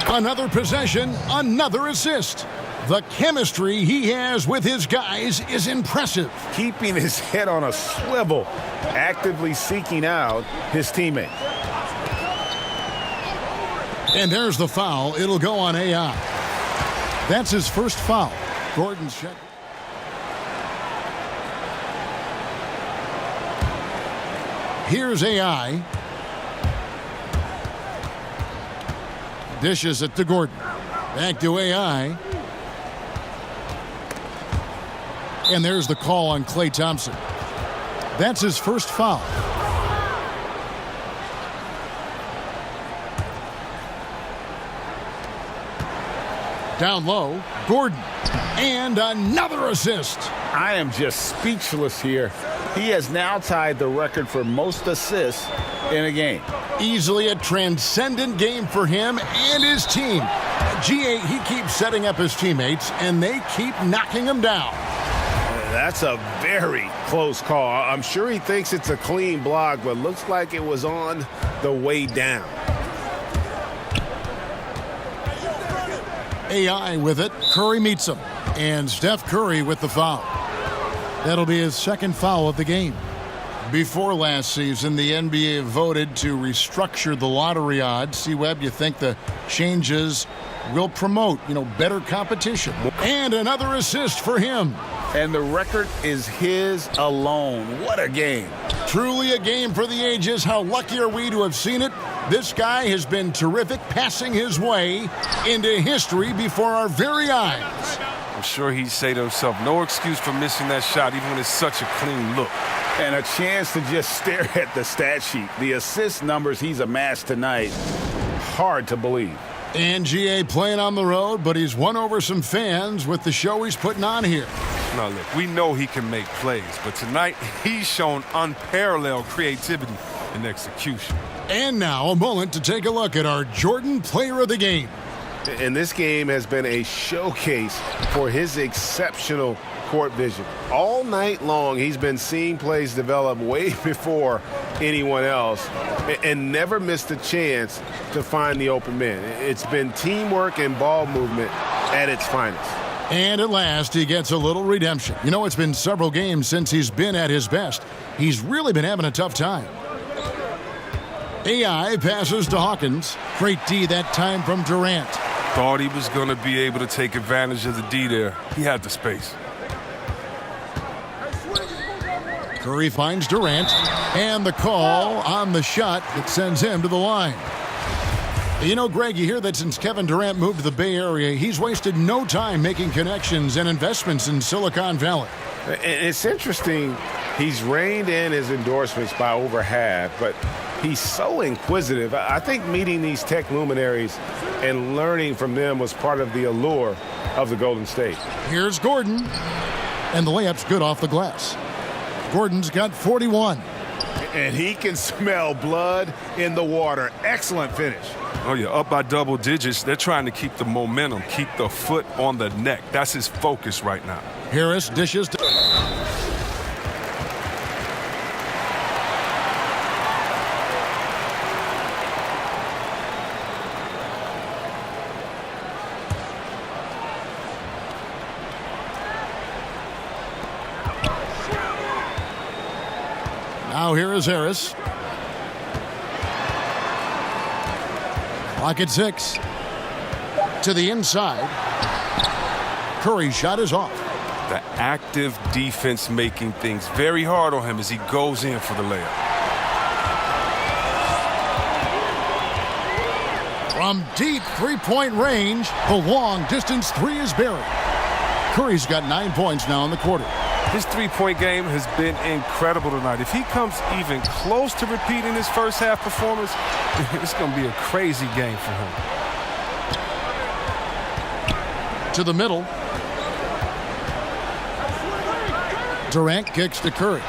Another possession, another assist. The chemistry he has with his guys is impressive. Keeping his head on a swivel, actively seeking out his teammate. And there's the foul. It'll go on AI. That's his first foul. Gordon's check. Here's AI. Dishes it to Gordon. Back to AI. And there's the call on Klay Thompson. That's his first foul. Down low, Gordon. And another assist. I am just speechless here. He has now tied the record for most assists in a game. Easily a transcendent game for him and his team. GA, he keeps setting up his teammates, and they keep knocking him down. That's a very close call. I'm sure he thinks it's a clean block, but looks like it was on the way down. AI with it. Curry meets him. And Steph Curry with the foul. That'll be his second foul of the game. Before last season, the NBA voted to restructure the lottery odds. C-Webb, you think the changes will promote, better competition? And another assist for him. And the record is his alone. What a game. Truly a game for the ages. How lucky are we to have seen it? This guy has been terrific, passing his way into history before our very eyes. I'm sure he'd say to himself, no excuse for missing that shot, even when it's such a clean look. And a chance to just stare at the stat sheet. The assist numbers he's amassed tonight, hard to believe. And GA playing on the road, but he's won over some fans with the show he's putting on here. Now, look, we know he can make plays, but tonight he's shown unparalleled creativity and execution. And now a moment to take a look at our Jordan Player of the Game. And this game has been a showcase for his exceptional court vision. All night long, he's been seeing plays develop way before anyone else and never missed a chance to find the open man. It's been teamwork and ball movement at its finest. And at last, he gets a little redemption. It's been several games since he's been at his best. He's really been having a tough time. AI passes to Hawkins. Great D that time from Durant. Thought he was going to be able to take advantage of the D there. He had the space. Curry finds Durant. And the call on the shot that sends him to the line. Greg, you hear that since Kevin Durant moved to the Bay Area, he's wasted no time making connections and investments in Silicon Valley. It's interesting. He's reined in his endorsements by over half, but he's so inquisitive. I think meeting these tech luminaries and learning from them was part of the allure of the Golden State. Here's Gordon. And the layup's good off the glass. Gordon's got 41. And he can smell blood in the water. Excellent finish. Oh, yeah, up by double digits. They're trying to keep the momentum, keep the foot on the neck. That's his focus right now. Harris dishes to... Now here is Harris. Clock at 6. To the inside. Curry's shot is off. The active defense making things very hard on him as he goes in for the layup. From deep three-point range, the long-distance three is buried. Curry's got 9 points now in the quarter. His three-point game has been incredible tonight. If he comes even close to repeating his first half performance, it's going to be a crazy game for him. To the middle. Durant kicks to Curry.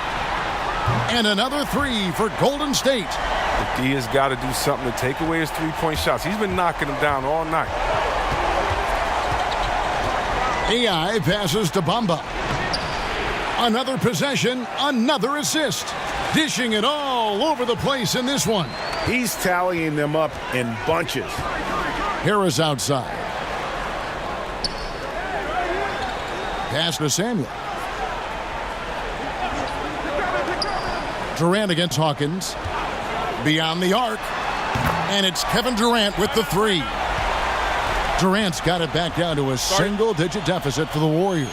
And another three for Golden State. The D has got to do something to take away his three-point shots. He's been knocking them down all night. AI passes to Bamba. Another possession, another assist. Dishing it all over the place in this one. He's tallying them up in bunches. Harris outside. Pass to Samuel. Durant against Hawkins. Beyond the arc. And it's Kevin Durant with the three. Durant's got it back down to a single-digit deficit for the Warriors.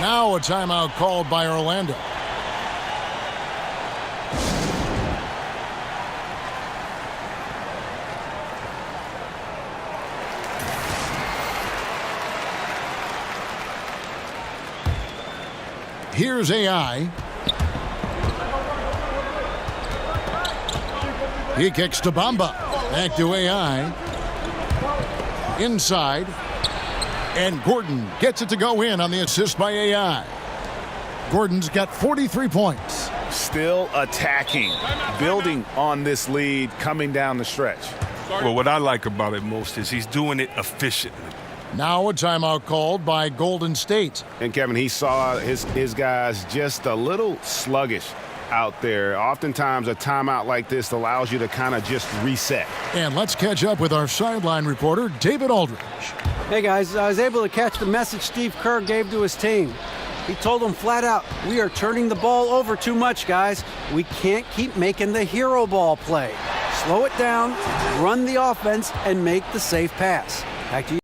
Now a timeout called by Orlando. Here's AI. He kicks to Bamba. Back to AI. Inside. And Gordon gets it to go in on the assist by AI. Gordon's got 43 points. Still attacking, building on this lead coming down the stretch. Well, what I like about it most is he's doing it efficiently. Now a timeout called by Golden State. And Kevin, he saw his guys just a little sluggish out there. Oftentimes a timeout like this allows you to kind of just reset. And let's catch up with our sideline reporter, David Aldridge. Hey guys, I was able to catch the message Steve Kerr gave to his team. He told them flat out, we are turning the ball over too much, guys. We can't keep making the hero ball play. Slow it down, run the offense, and make the safe pass. Back to you.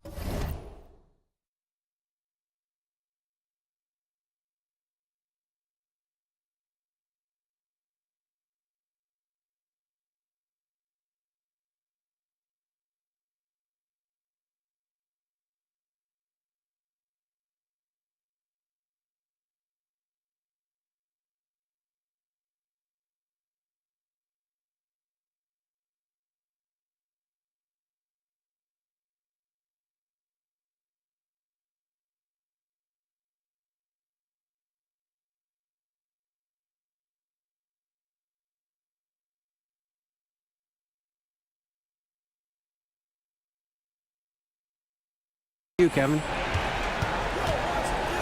You, Kevin.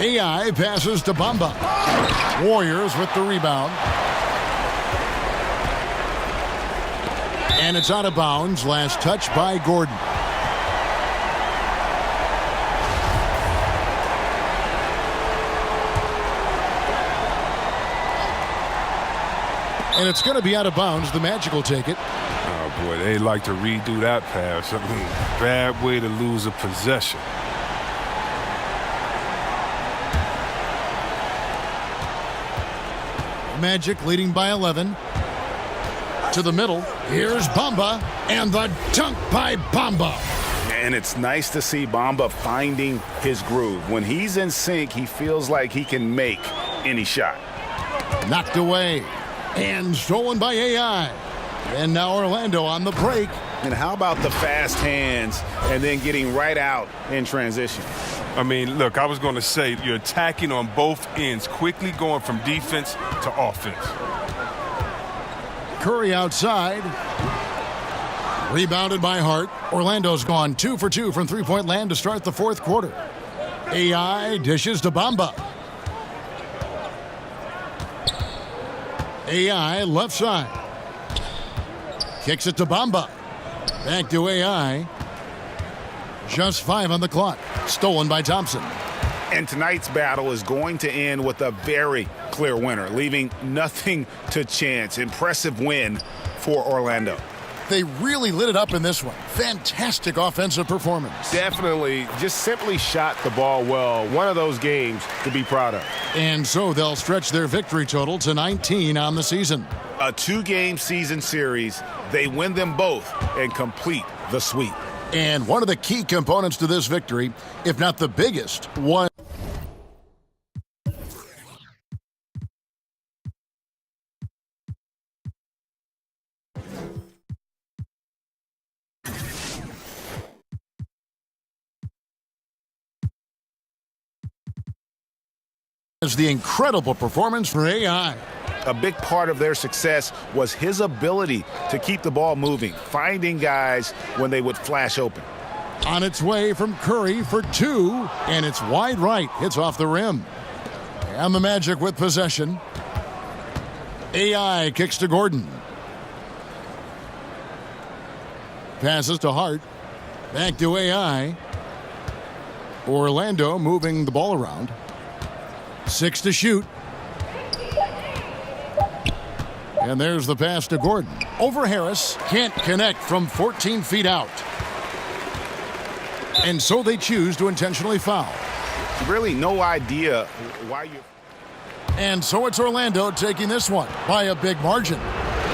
AI passes to Bamba. Warriors with the rebound. And it's out of bounds. Last touch by Gordon. And it's going to be out of bounds. The Magic will take it. Oh, boy, they like to redo that pass. I mean, bad way to lose a possession. Magic leading by 11. To the middle. Here's Bamba. And the dunk by Bamba. And it's nice to see Bamba finding his groove. When he's in sync, he feels like he can make any shot. Knocked away. And stolen by AI. And now Orlando on the break. And how about the fast hands and then getting right out in transition? I mean, look, I was going to say you're attacking on both ends, quickly going from defense to offense. Curry outside. Rebounded by Hart. Orlando's gone 2 for 2 from three-point land to start the fourth quarter. AI dishes to Bamba. AI left side. Kicks it to Bamba. Back to AI. Just 5 on the clock. Stolen by Thompson. And tonight's battle is going to end with a very clear winner, leaving nothing to chance. Impressive win for Orlando. They really lit it up in this one. Fantastic offensive performance. Definitely just simply shot the ball well. One of those games to be proud of. And so they'll stretch their victory total to 19 on the season. A 2-game season series. They win them both and complete the sweep. And one of the key components to this victory, if not the biggest, was the incredible performance for AI. A big part of their success was his ability to keep the ball moving, finding guys when they would flash open. On its way from Curry for 2, and it's wide right. Hits off the rim. And the Magic with possession. AI kicks to Gordon. Passes to Hart. Back to AI. Orlando moving the ball around. 6 to shoot. And there's the pass to Gordon. Over Harris. Can't connect from 14 feet out. And so they choose to intentionally foul. Really no idea why you... And so it's Orlando taking this one by a big margin.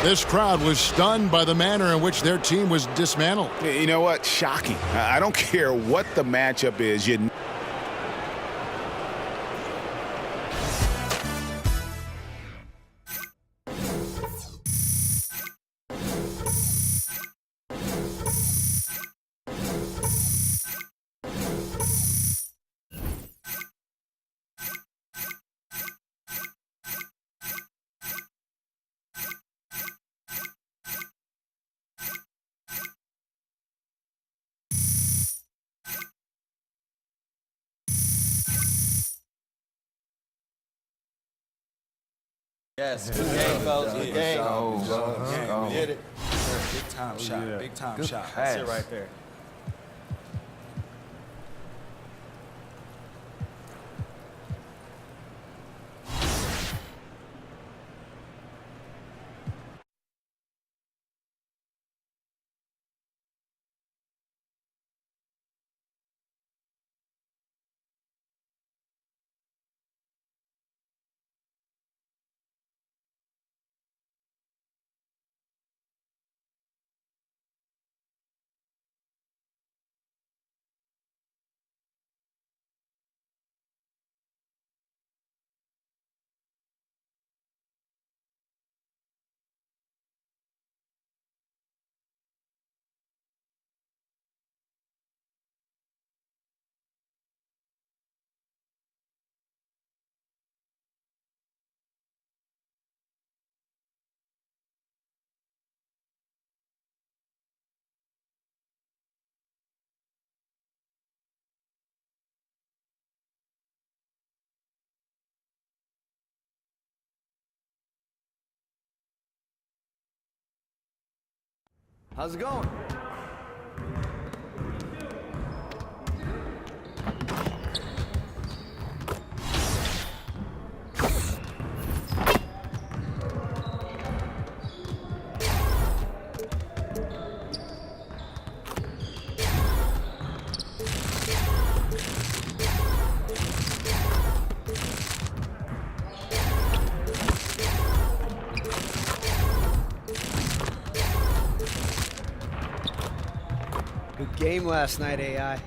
This crowd was stunned by the manner in which their team was dismantled. You know what? Shocking. I don't care what the matchup is. Yes, good game, fellas. Good game. We did it. Big time shot. Big time shot. That's it right there. How's it going? Good game last night, AI.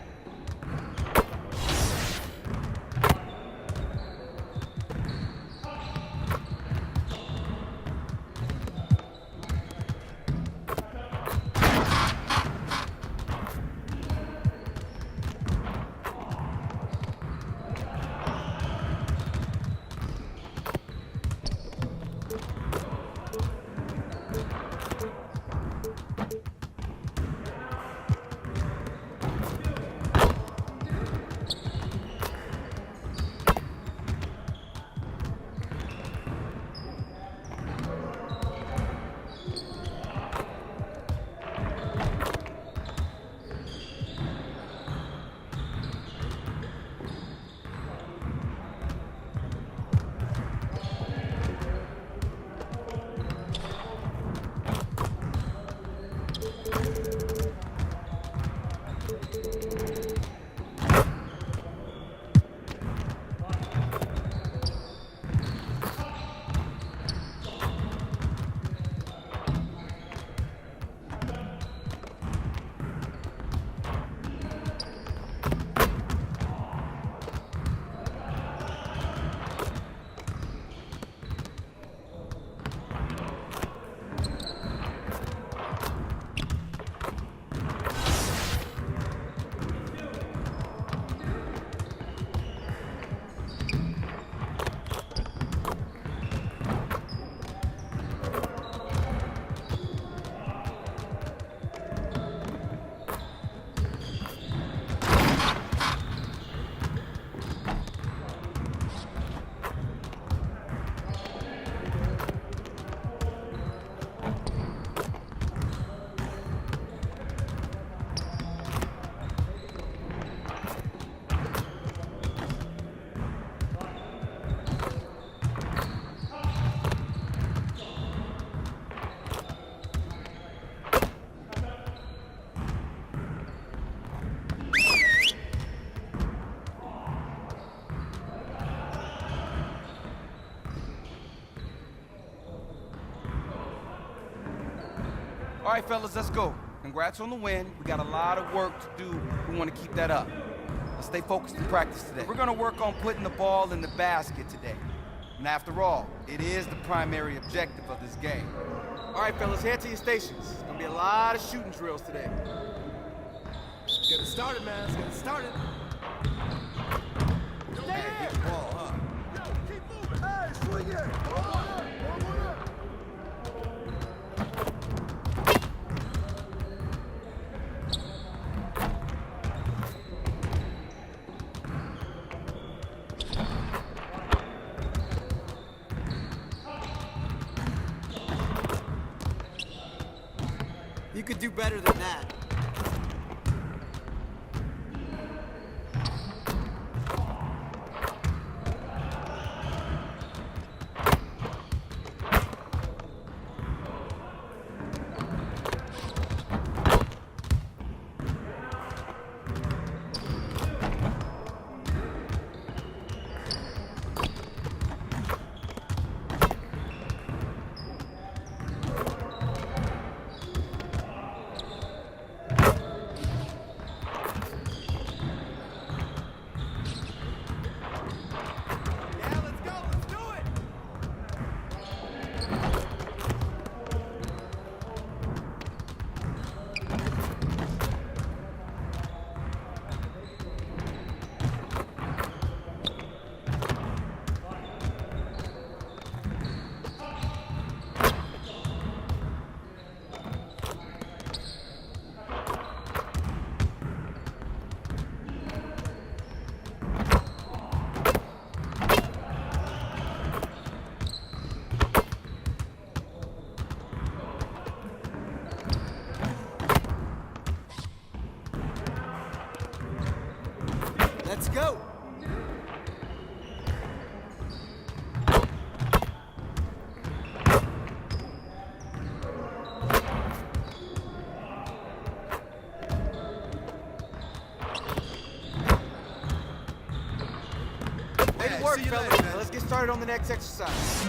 All right, fellas, let's go. Congrats on the win. We got a lot of work to do. We want to keep that up. Let's stay focused in practice today. We're going to work on putting the ball in the basket today. And after all, it is the primary objective of this game. All right, fellas, head to your stations. There's going to be a lot of shooting drills today. Let's get it started, man. Let's get it started. Hey, get the ball, huh? Yo, keep moving. Hey, swing it. You could do better than that. Let's go. Way to work, fellas. Now let's get started on the next exercise.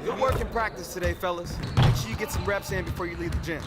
Good work in practice today, fellas. Make sure you get some reps in before you leave the gym.